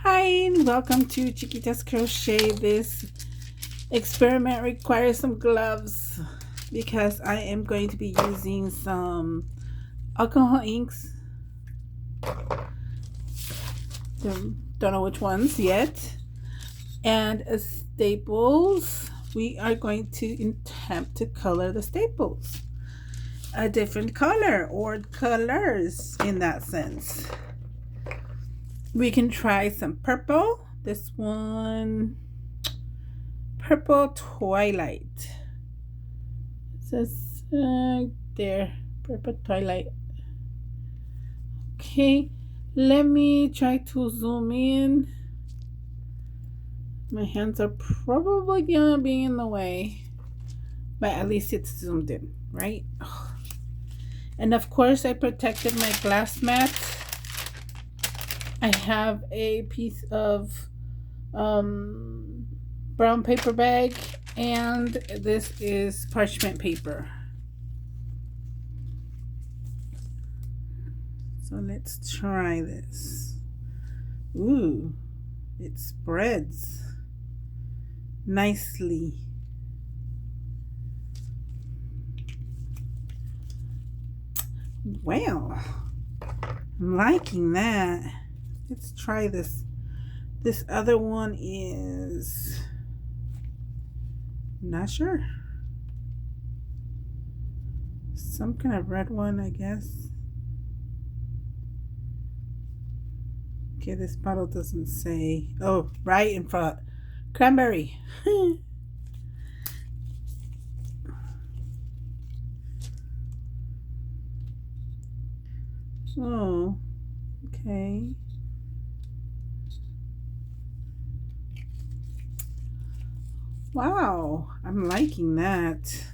Hi, and welcome to Chiquita's Crochet. This experiment requires some gloves because I am going to be using some alcohol inks. Don't know which ones yet. And staples. We are going to attempt to color the staples a different color or colors in that sense. We can try some purple. This one, Purple Twilight. It says there, Purple Twilight. Okay, let me try to zoom in. My hands are probably gonna be in the way, but at least it's zoomed in, right? And of course, I protected my glass mat. I have a piece of um, brown paper bag, and this is parchment paper. So let's try this. Ooh, it spreads nicely. Well, I'm liking that. Let's try this. This other one is not sure. Some kind of red one, I guess. Okay, this bottle doesn't say. Oh, right in front. Cranberry. Oh, okay. Wow, I'm liking that.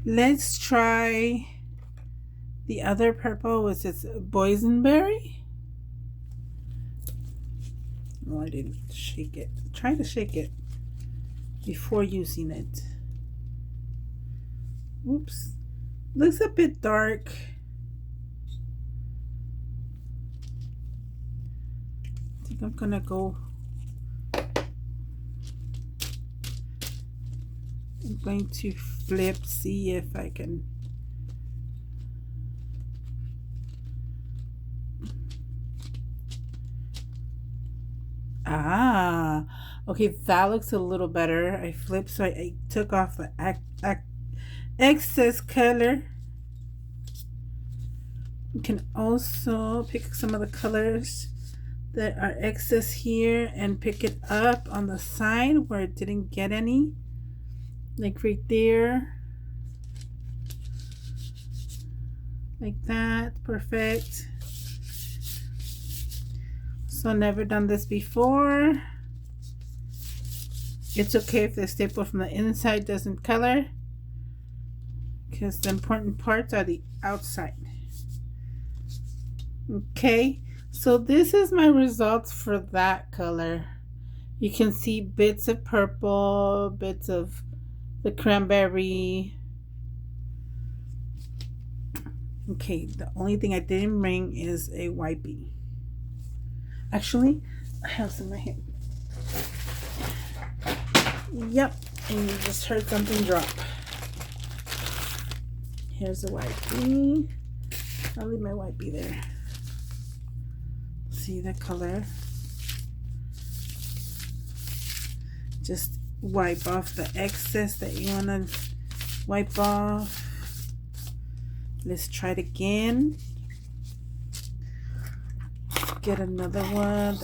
Let's try the other purple, which is boysenberry. Oh, I didn't shake it. Try to shake it before using it. Oops. Looks a bit dark. I think I'm gonna go. I'm going to flip, see if I can. Ah, okay, that looks a little better. I flipped, so I took off the excess color. You can also pick some of the colors that are excess here and pick it up on the side where it didn't get any, like right there, like that. Perfect. So never done this before. It's okay if the staple from the inside doesn't color, because the important parts are the outside. Okay, so this is my results for that color. You can see bits of purple, bits of the cranberry. Okay, the only thing I didn't bring is a wipey. Actually, I have some right here. Yep, and you just heard something drop. Here's a wipey. I'll leave my wipey there. See the color? Just wipe off the excess that you want to wipe off. Let's try it again. Get another one.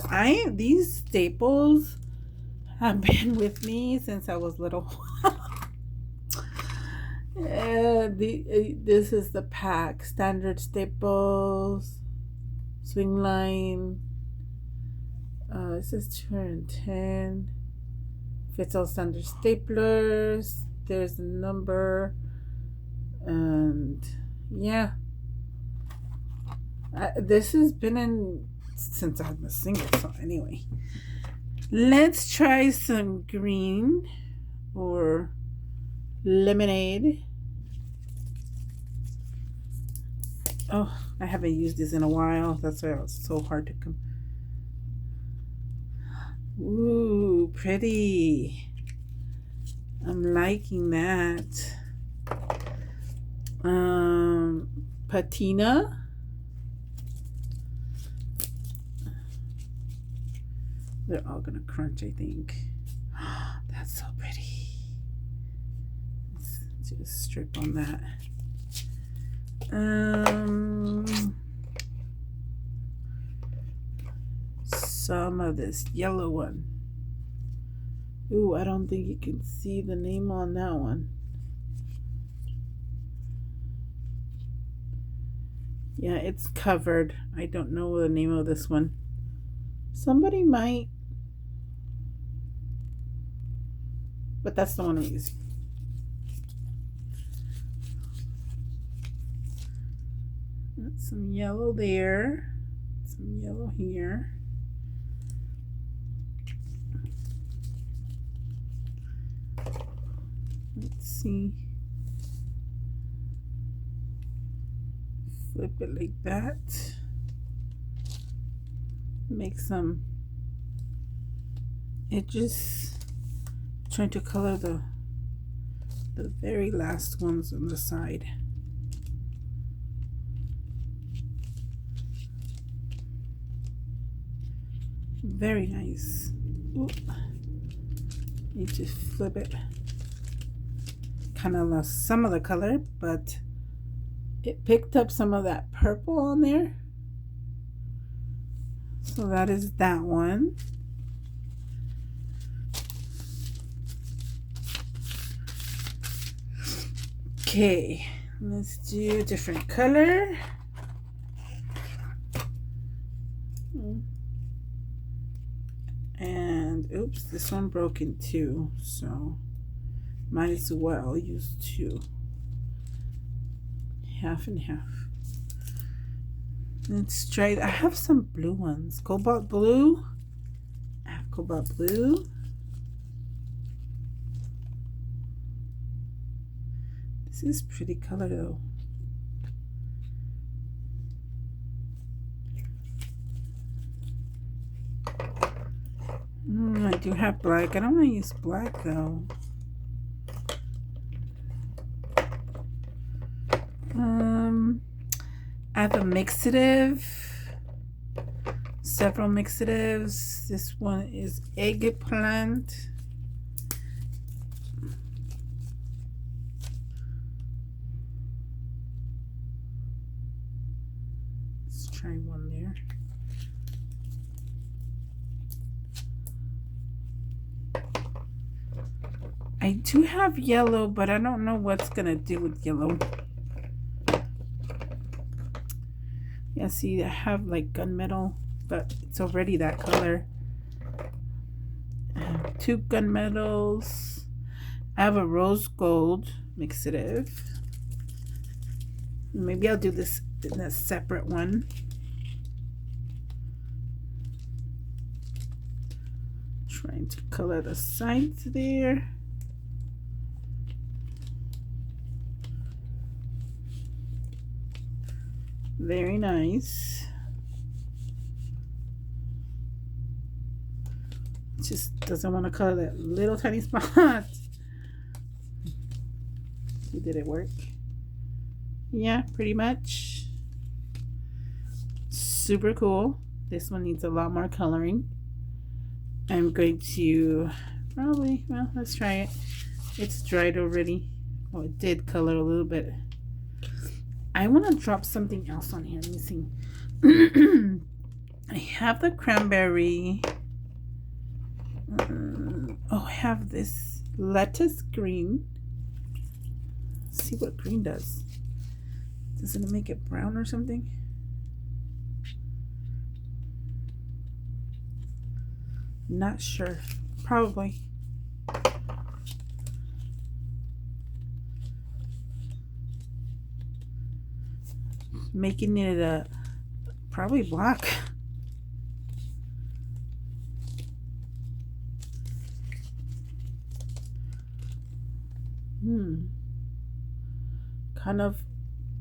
These staples have been with me since I was little. This is the pack. Standard staples, swing line. This is 210. Fits all standard staplers. There's the number. And yeah. This has been in since I'm a single, so anyway. Let's try some green or lemonade. Oh, I haven't used this in a while. That's why it was so hard to come. Ooh, pretty. I'm liking that. Patina. They're all gonna crunch, I think. That's so pretty. Let's just strip on that. Some of this yellow one. Ooh, I don't think you can see the name on that one. Yeah, it's covered. I don't know the name of this one. Somebody might. But that's the one I'm using. That's some yellow there. Some yellow here. Let's see. Flip it like that. Make some edges. Trying to color the very last ones on the side. Very nice. Oop. Need to flip it. Kind of lost some of the color, but it picked up some of that purple on there. So that is that one. Okay, let's do a different color. And oops, this one broke in two, so might as well use two. Half and half. Let's try. I have some blue ones. Cobalt blue. I have cobalt blue. This is pretty color though. I do have black. I don't want to use black though. I have a mixative. Several mixatives. This one is eggplant. Let's try one there. I do have yellow, but I don't know what's gonna do with yellow. Yeah, see, I have like gunmetal, but it's already that color. I have two gunmetals. I have a rose gold mixative. Maybe I'll do this in a separate one. Trying to color the sides there. Very nice. It just doesn't want to color that little tiny spot. Did it work? Yeah, pretty much. Super cool. This one needs a lot more coloring. I'm going to probably, well, let's try it. It's dried already. Oh, it did color a little bit. I want to drop something else on here. Let me see. I have the cranberry. Oh, I have this lettuce green. Let's see what green does. Doesn't it make it brown or something? Not sure. Probably. Making it a probably black. Kind of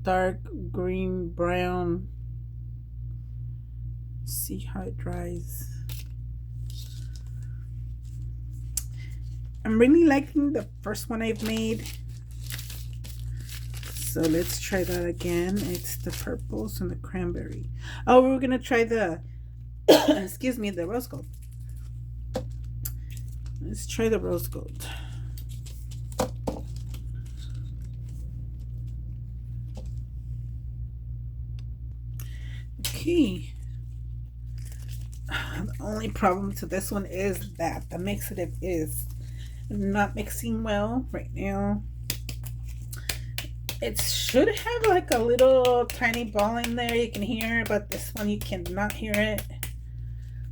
dark green brown. See how it dries. I'm really liking the first one I've made. So let's try that again. It's the purples and the cranberry. Oh, we're gonna try the excuse me, the rose gold. Let's try the rose gold. Okay. The only problem to this one is that the mixative is not mixing well right now. It should have like a little tiny ball in there you can hear, but this one you cannot hear it.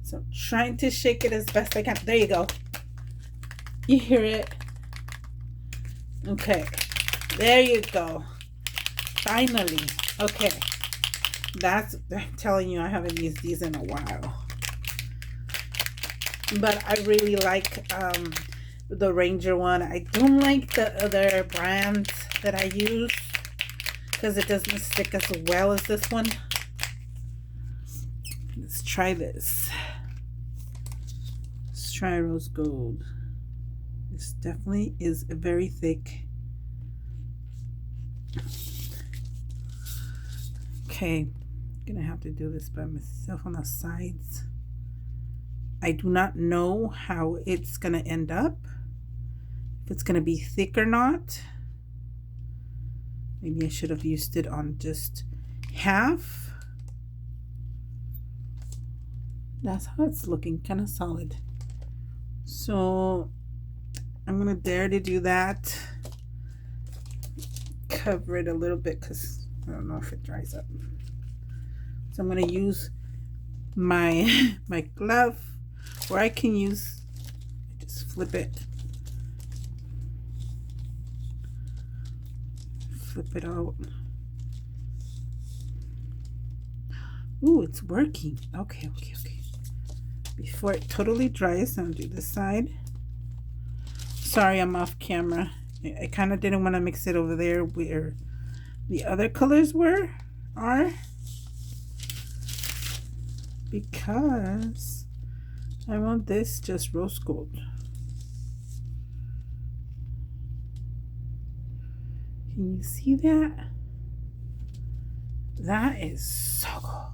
So I'm trying to shake it as best I can. There you go. You hear it. Okay. There you go. Finally. Okay. I'm telling you, I haven't used these in a while. But I really like the Ranger one. I don't like the other brands that I use because it doesn't stick as well as this one. Let's try this. Let's try rose gold. This definitely is very thick. Okay, I'm gonna have to do this by myself on the sides. I do not know how it's gonna end up, if it's gonna be thick or not. Maybe I should have used it on just half. That's how it's looking, kind of solid. So I'm gonna dare to do that. Cover it a little bit because I don't know if it dries up. So I'm gonna use my my glove, or I can use, just flip it out. Ooh, it's working. Okay. Before it totally dries, I'll do this side. Sorry, I'm off camera. I kind of didn't want to mix it over there where the other colors are, because I want this just rose gold. Can you see that? That is so cool.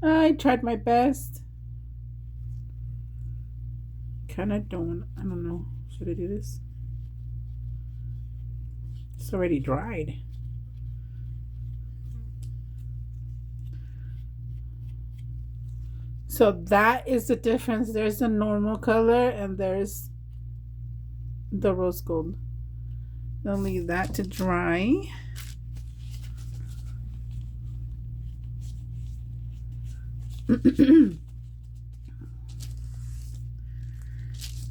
I tried my best. I don't know. Should I do this? It's already dried. So that is the difference. There's the normal color and there's the rose gold. I'll leave that to dry.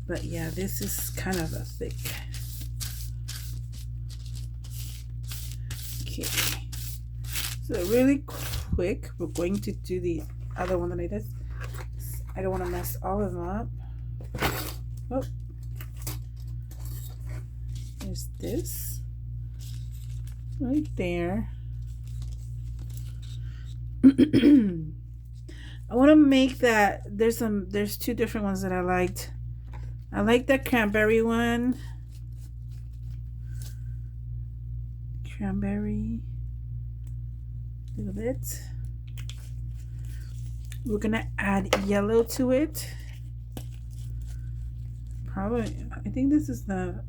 But yeah, this is kind of a thick. Okay. So really quick, we're going to do the other one that I did. I don't want to mess all of them up. Oh. There's this. Right there. I want to make that. There's two different ones that I liked. I like that cranberry one. Cranberry. A little bit. We're gonna add yellow to it. Probably, I think this is the.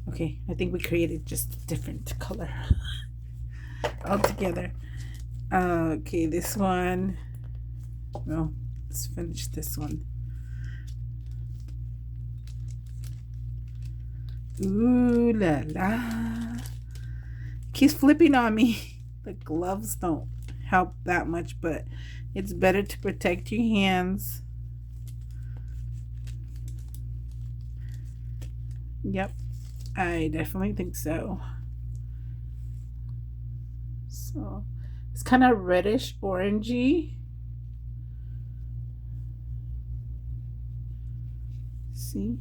Okay, I think we created just a different color altogether. Okay, this one. Well, let's finish this one. Ooh la la. Keeps flipping on me. The gloves don't help that much, but it's better to protect your hands. Yep, I definitely think so. So it's kind of reddish orangey. See?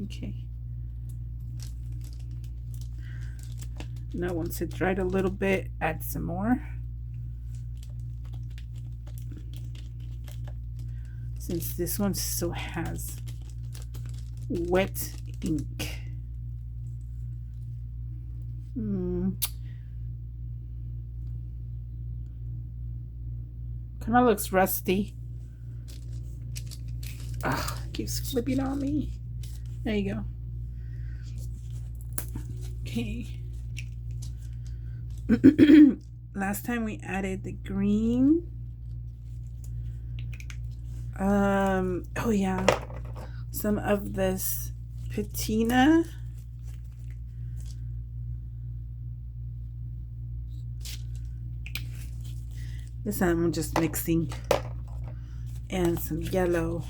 Okay. Now once it dried a little bit, add some more. Since this one still has wet ink. Kind of looks rusty. Ugh, keeps flipping on me. There you go. Okay. Last time we added the green. Oh yeah, some of this patina. This time I'm just mixing, and some yellow.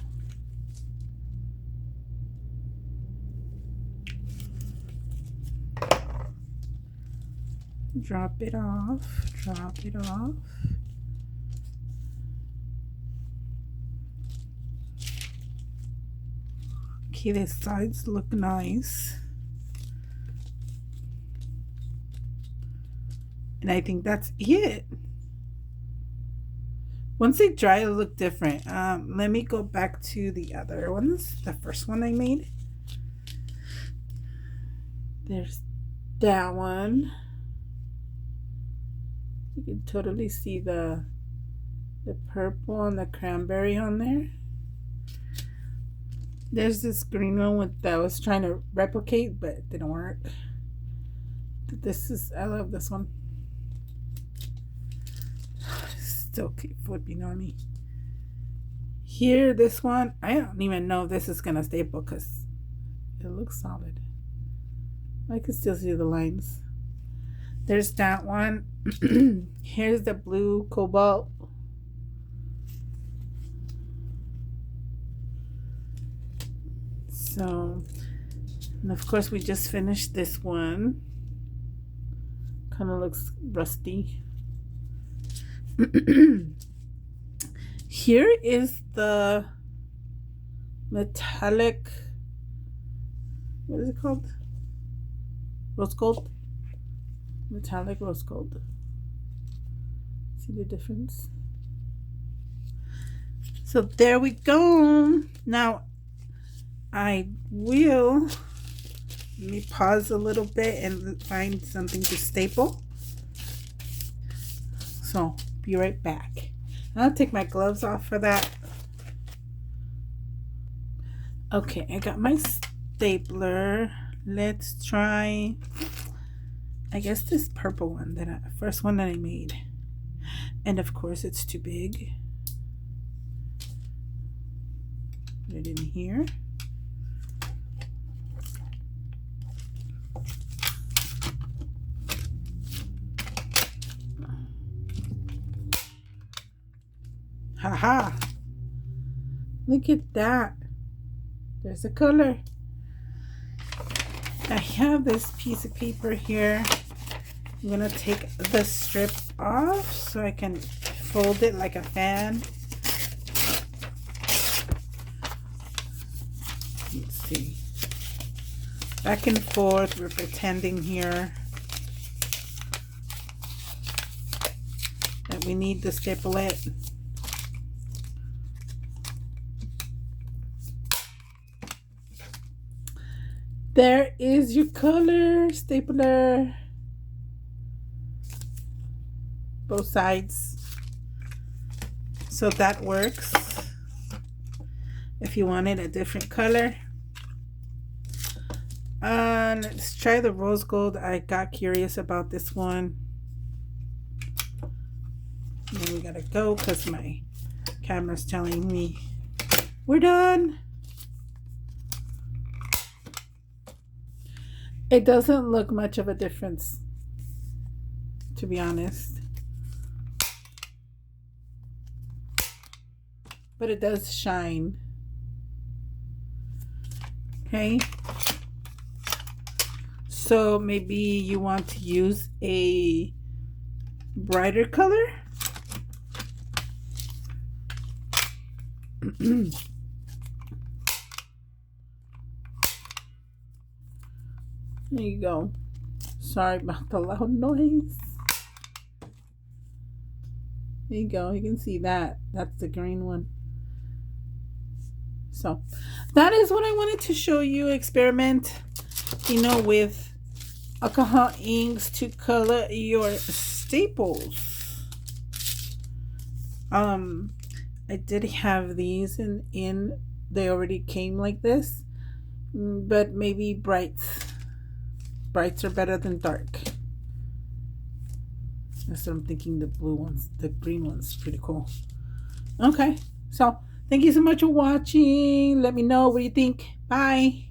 Drop it off, drop it off. Okay, the sides look nice. And I think that's it. Once they dry, it'll look different. Let me go back to the other ones. The first one I made. There's that one. You can totally see the purple and the cranberry on there. There's this green one that I was trying to replicate, but it didn't work. I love this one. Still keep flipping on me. Here, this one, I don't even know if this is gonna staple because it looks solid. I can still see the lines. There's that one. Here's the blue cobalt. So, and of course we just finished this one. Kind of looks rusty. Here is the metallic, what is it called? Rose gold? Metallic rose gold. See the difference? So there we go. Now I will, let me pause a little bit and find something to staple. So be right back. I'll take my gloves off for that. Okay, I got my stapler. Let's try, I guess, this purple one, first one that I made. And of course it's too big. Put it in here. Haha! Look at that. There's a color. I have this piece of paper here. I'm gonna take the strip off so I can fold it like a fan. Let's see. Back and forth, we're pretending here that we need to staple it. There is your color stapler. Both sides. So that works. If you wanted a different color. Let's try the rose gold. I got curious about this one. And then we gotta go because my camera's telling me we're done. It doesn't look much of a difference, to be honest. But it does shine. Okay. So maybe you want to use a brighter color. There you go. Sorry about the loud noise. There you go. You can see that. That's the green one. So that is what I wanted to show you. Experiment, with alcohol inks to color your staples. I did have these in they already came like this, but maybe brights are better than dark. That's what I'm thinking. The green one's pretty cool. Okay, so thank you so much for watching. Let me know what you think. Bye.